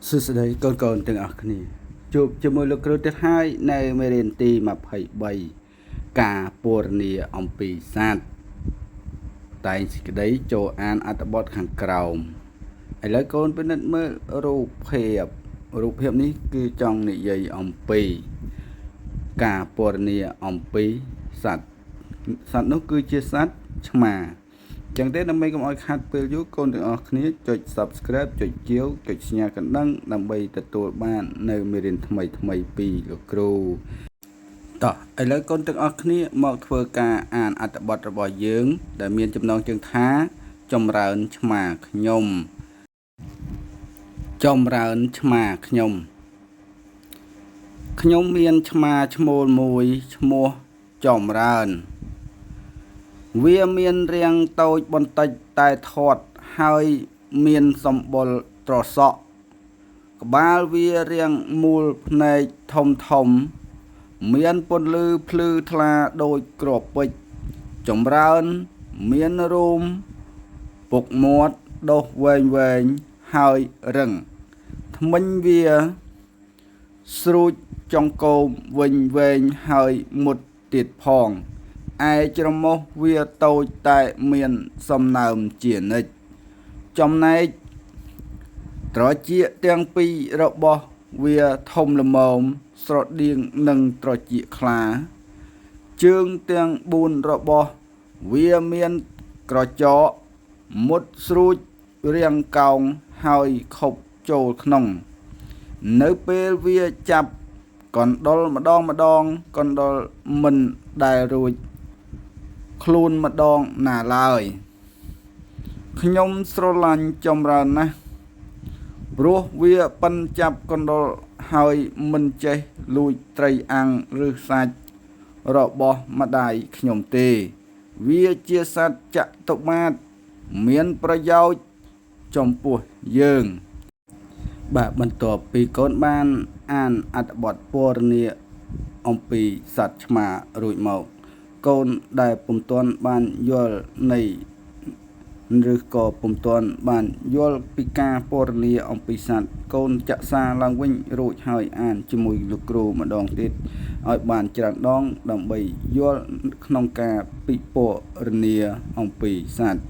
សួស្តីកូនទាំងអស់គ្នាជួបជាមួយលោកគ្រូទៀតហើយនៅមេរៀនទី23ការពណ៌នាអំពីសត្វតែងសេចក្តីចូលអានអត្ថបទខាងក្រោមឥឡូវកូនពិនិត្យមើលរូបភាពនេះគឺចង់និយាយអំពីការពណ៌នាអំពីសត្វនោះគឺជាសត្វឆ្មាចឹងទេដើម្បីកុំឲ្យខាត់ពេលយូរកូនទាំងអស់គ្នាចុច Subscribe ចុចជាវចុចសញ្ញាកណ្ដឹងដើម្បីទទួលបាននៅមេរៀនថ្មីពីលោកគ្រូតោះឥឡូវកូនទាំងអស់គ្នាមកធ្វើការអានអត្ថបទរបស់យើងដែលមានចំណងជើងថាចម្រើនឆ្មាខ្ញុំចម្រើនឆ្មាខ្ញុំមានឆ្មាឈ្មោលមួយឈ្មោះចម្រើនវាមានរាងតូចបន្តិចតែធាត់ហើយមានសម្បុរត្រសក់ក្បាលវារាងមូលភ្នែកធំមានពន្លឺភ្លឺថ្លាដូចគ្រាប់ពេជ្រចម្រើនមានរោមពុកមាត់ដុសវែងហើយរឹងធ្មេញវាស្រួចចង្កូមវិញវែងហើយមុតទៀតផងឯច្រមុះវាតូចតែមានសំណើមជានិច្ចចំណែកត្រចៀកទាំងពីររបស់វាធំល្មមស្រដៀងនឹងត្រចៀកខ្លាជើងទាំង4របស់វាមានក្រចកមុតស្រួចរាងកោងហើយខុបចូលក្នុងនៅពេលវាចាប់កណ្ដុរម្ដងកណ្ដុរមិនដែលរួចខ្លួនម្ដងណាឡើយខ្ញុំស្រឡាញ់ចម្រើនណាស់ព្រោះវាប៉ិនចាប់កណ្ដុរហើយមិនចេះលួចត្រីអាំងឬសាច់របស់ម្ដាយខ្ញុំទេវាជាសត្វចតុមាត្រមានប្រយោជន៍ចំពោះយើងបាទបន្ទាប់ពីកូនបានអានអត្ថបទពណ៌នាអំពីសត្វឆ្មារួចមកកូនដែលពុំទាន់បានយល់នៃឬក៏ពុំទាន់បានយល់ពីការពណ៌នាអំពីសត្វកូនចាក់សារឡើងវិញរួចហើយអានជាមួយលោកគ្រូម្ដងទៀតឲ្យបានច្រើនដងដើម្បីយល់ក្នុងការពិពណ៌នាអំពីសត្វ